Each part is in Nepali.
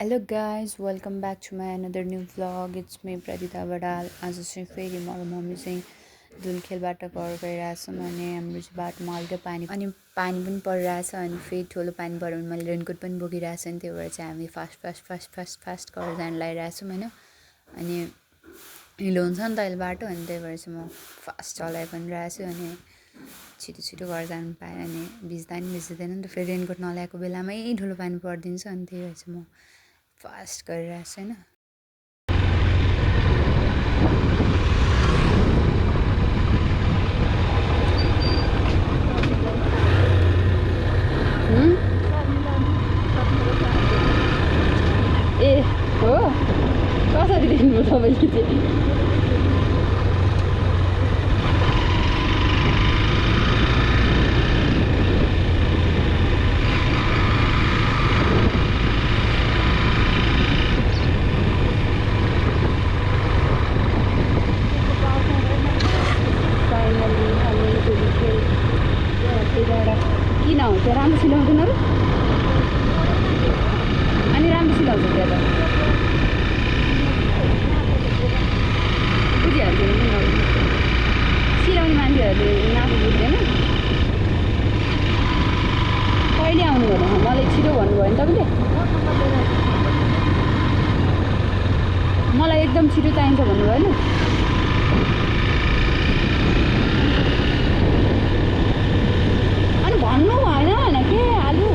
Hello guys, welcome back to my another new vlog. It's me Pradita Badal. आज चाहिँ फेरि मेरो मम्मी चाहिँ दुलखेलबाट घर गइरहेछौँ अनि हाम्रो चाहिँ बाटोमा हल्का पानी पनि परिरहेछ अनि फेरि ठुलो पानी पऱ्यो भने मैले रेनकोट पनि बोकिरहेको छु नि त्यही भएर चाहिँ हामी फास्ट घर जान लागिरहेछौँ होइन अनि हिलो हुन्छ नि त अहिले बाटो अनि त्यही भएर चाहिँ म फास्ट चलाइ पनि रहेको छु अनि छिटो घर जानु पाएँ अनि भिज्दा नि भिज्दैन नि त फेरि रेनकोट नल्याएको बेलामै ठुलो पानी परिदिन्छ अनि त्यही भएर चाहिँ म फास्ट गरिरहेको छु होइन ए हो कसरी देख्नुभयो तपाईँले चाहिँ किन हो त्यो राम्रो सिलाउँदैन र अनि राम्रो सिलाउँछ त्यहाँ त बुझिहाल्छ नि सिलाउने मान्छेहरूले नाफा बुझ्दैन कहिले आउनु भन्नु मलाई छिटो भन्नुभयो नि तपाईँले मलाई एकदम छिटो चाहिन्छ भन्नुभयो होइन भन्नु भएन के आलु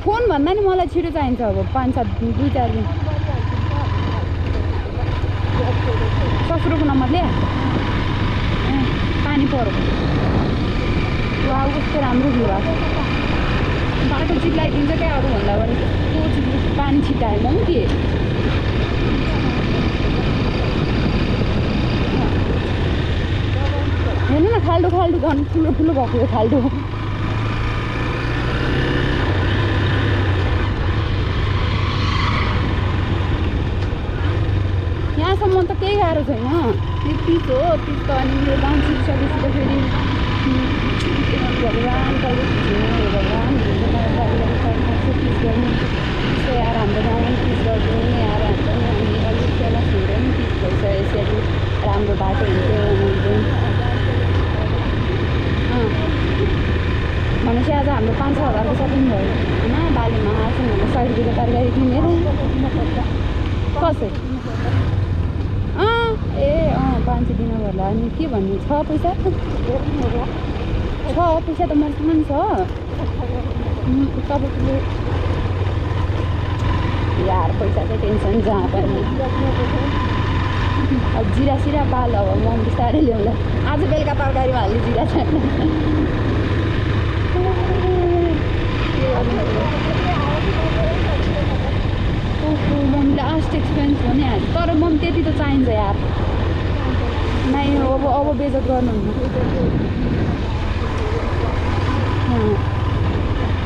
फोन भन्दा नि मलाई छिटो चाहिन्छ अब 5-7 2-4 दिन ससुरोको नम्बरले पानी पऱ्यो वा कस्तो राम्रो भ्यू भएको बाटो चिप्लाइदिन्छ क्या अरू भन्दा पनि कस्तो पानी छिटायो म पनि थिएँ हेर्नु न खाल्डो झन् ठुलो भएको यो खाल्डो यहाँसम्म त केही गाह्रो छैन यो पिच हो पिच त अनि यो गाउँ छिरिसकेपछि त फेरि भगवान् भगवान् पिच गर्नु त्यस्तो आएर हाम्रो गाउँमा पनि पिच गरिदिनु आएर हाम्रो हामी अलिक फेमस हुँदैन नि पिच भइसकेपछि अलिक राम्रो बाटो हुन्थ्यो भनेपछि आज हाम्रो 5-6 हजारको सपिङ भयो होइन बालीमा आएको भने 100 रुपियाँको तरकारी किनेर कसै ए 500 दिन होला अनि के भन्नु 6 पैसा 6 पैसा त मसँग नि छ तपाईँले यार पैसाको टेन्सन जहाँ पनि अब जिरा सिरा पाल अब म बिस्तारै ल्याउँला आज बेलुका तरकारीमा हाल्ने जिरा छैन मम्मी लास्ट एक्सपेन्स भनिहाल्छ तर मम्मी त्यति त चाहिन्छ यार नै अब बेजत गर्नुहुन्न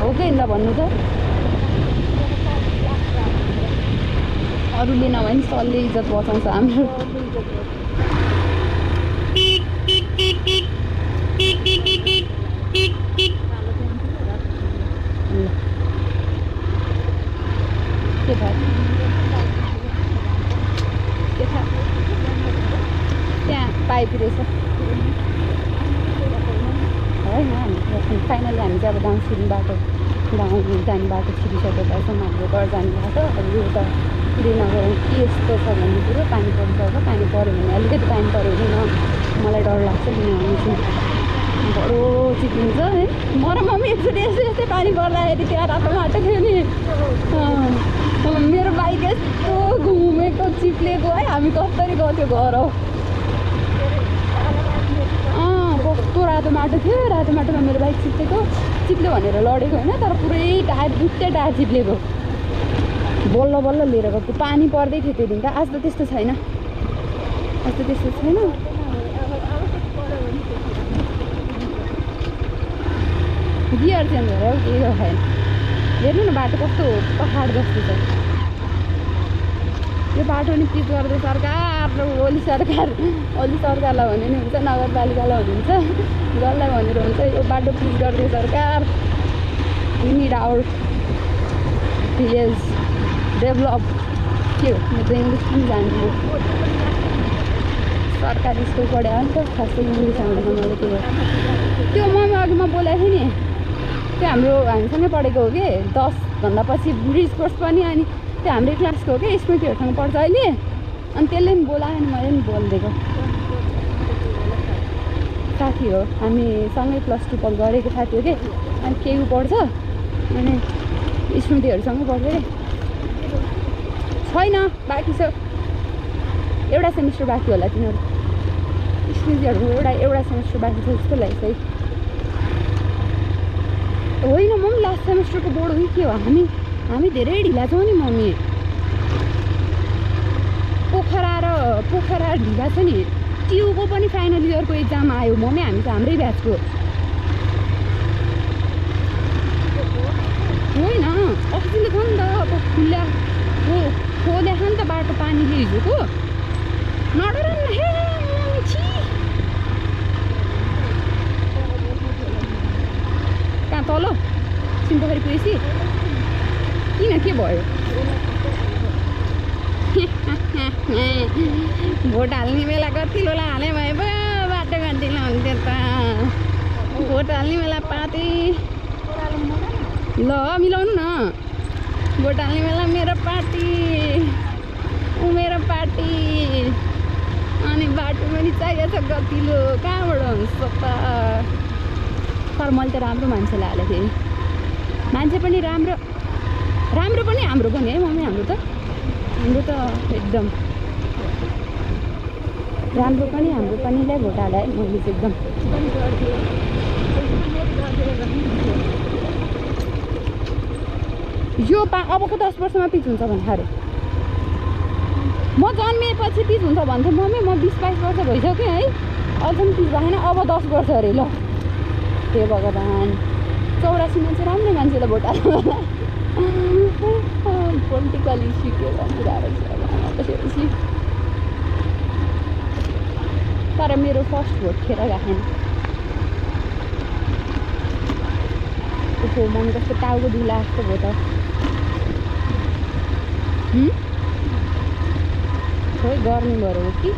हो कि ल भन्नु त अरूले नभए नि सरले इज्जत बचाउँछ हाम्रो के थाहा त्यहाँ पाइप रहेछ होइन हामी फाइनली हामी चाहिँ अब गाउँ छिर्ने बाटो गाउँ जाने बाटो छिरिसकेपछि हाम्रो घर जाने बाटो अब यो त श्रीनगर के यस्तो छ भन्ने कुरो पानी परिसक्छ पानी पऱ्यो भने अलिकति पानी पऱ्यो भने मलाई डर लाग्छ किनभने चाहिँ बडो चिप्लिन्छ है म र मम्मी एकचोटि यस्तै पानी पर्दाखेरि त्यहाँ रातो माटो थियो नि मेरो बाइक यस्तो घुमेको चिप्लेको है हामी कसरी गर्थ्यो घर हो कस्तो रातो माटो थियो रातो माटोमा मेरो बाइक चिप्ल्यो भनेर लडेको होइन तर पुरै टायर दुईवटै टायर चिप्लेको बल्ल लिएर गएको पानी पर्दै थियो त्यो दिन त आज त त्यस्तो छैन गियर चेन्ज भएर केही छैन हेर्नु न बाटो कस्तो पहाड जस्तो छ यो बाटो नि पिच गर्दै सरकार र ओली सरकारलाई भने नि हुन्छ नगरपालिकालाई भने हुन्छ जसलाई भनेर हुन्छ यो बाटो पिच गर्दै सरकार तिमी our village develop के हो म त इङ्ग्लिस पनि जान्दिनँ सरकारी स्कुल पढायो नि त खासै इङ्ग्लिस आउँदैन मैले त्यो मम्मी अघि म बोलेको थिएँ नि त्यो हामीसँगै पढेको हो कि 10 भन्दा पछि ब्रिज कोर्स पनि अनि त्यो हाम्रै क्लासको हो कि स्मृतिहरूसँग पढ्छ अहिले अनि त्यसले पनि बोलायो नि मैले पनि बोलिदिएको साथी हो हामी सँगै +2 गरेको साथी हो कि अनि केही पढ्छ अनि स्मृतिहरूसँगै पढ्छ कि छैन बाँकी छ एउटा सेमिस्टर बाँकी होला तिनीहरू स्मृतिहरूको एउटा सेमिस्टर बाँकी छ जस्तो लाग्छ है होइन म पनि लास्ट सेमिस्टरको बोर्ड हो कि के हो हामी धेरै ढिला छौँ नि मम्मी पोखरा ढिला छ नि ट्युको पनि फाइनल इयरको एक्जाम आयो मम्मी हामी त हाम्रै ब्याचको होइन अक्सिजन त छ नि त अब खुल्ला खोले नि त बाटो पानीले हिजोको नडर न हे मम्मी छि कहाँ तल सिमपोखरी पुगेपछि किन के भयो भोट हाल्ने बेला कति लोला हाले भए पो बाटो काटिलो हुन्थ्यो त भोट हाल्ने बेला पार्टी ल मिलाउनु न भोट हाल्ने बेला मेरो पार्टी अनि बाटो पनि चाहिएको छ गतिलो कहाँबाट हुन्छ त तर मैले त राम्रो मान्छेलाई हालेको थिएँ मान्छे पनि राम्रो पनि हाम्रो पनि है मम्मी हाम्रो त एकदम राम्रो पनि हाम्रो पनिलाई भोट हाले मैले चाहिँ एकदम यो अबको 10 वर्षमा पिच हुन्छ भने अरे म जन्मिएपछि पिच हुन्छ भन्थेँ मम्मी म 20-22 वर्ष भइसक्यो है अझ पनि पिच भएन अब 10 वर्ष अरे ल हे भगवान् 84 मान्छे राम्रो मान्छेलाई भोट हाल्नु पोलिटिकल इस्यु के भनिरहेको छ तर मेरो फर्स्ट भोट खेर राखेन ओहो मन कस्तो टाउको दुला जस्तो भयो त खोइ गर्मी भएर हो कि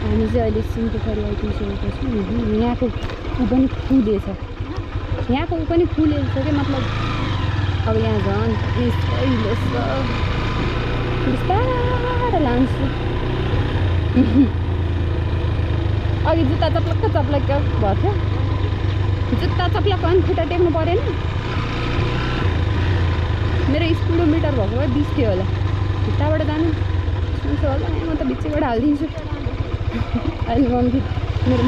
हामी चाहिँ अहिले सिमपोखरी आइपुगिसकेको छौँ यहाँको ऊ पनि फुलेछ यहाँको ऊ पनि फुलेछ कि मतलब अब यहाँ झन् बिस्तारै लान्छु अघि जुत्ता चप्लक्क भएको थियो जुत्ता चप्लक्क अनि खुट्टा टेक्नु परेन मेरो स्पिडोमिटर भएको भए 20 थियो होला खुट्टाबाट जानु हुन्छ होला म त बिचैबाट हालिदिन्छु अहिले मेरो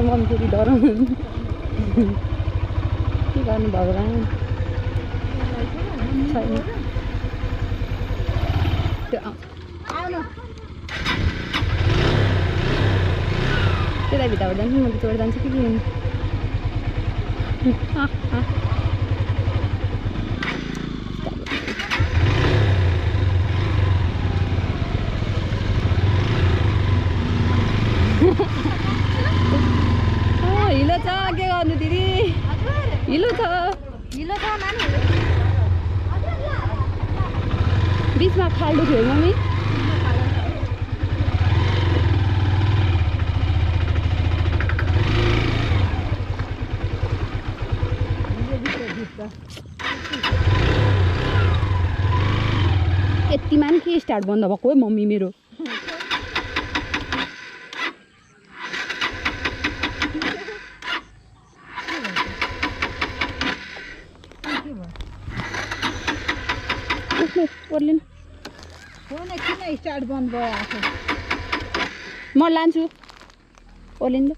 मम फेरि डराउनु के गर्नु भगवान् छैन त्यता भित्रबाट जान्छु म भित्रबाट जान्छु कि हिलो छ के गर्नु दिदी हिलो छ बिचमा खाल्डो थियो मम्मी यतिमा नि के स्टार्ट बन्द भएको है मम्मी मेरो ओर्लिन किन स्टार्ट बन्द भयो म लान्छु ओर्लिन त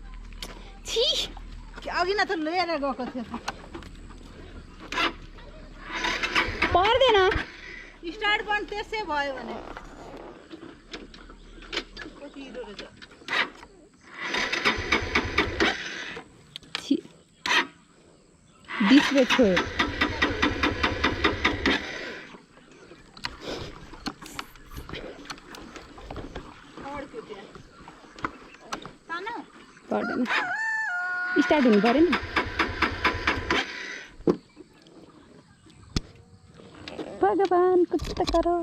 छि अघि न त लिएर गएको थियो पर्दैन स्टार्ट बन्द त्यसै भयो भने छि डिस्प्ले छोयो पर्दैन स्टार्ट हुनु पऱ्यो नि भगवान कुछ त करो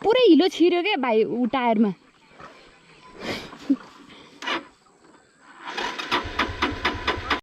पुरै हिलो छिर्यो क्या भाइ ऊ टायरमा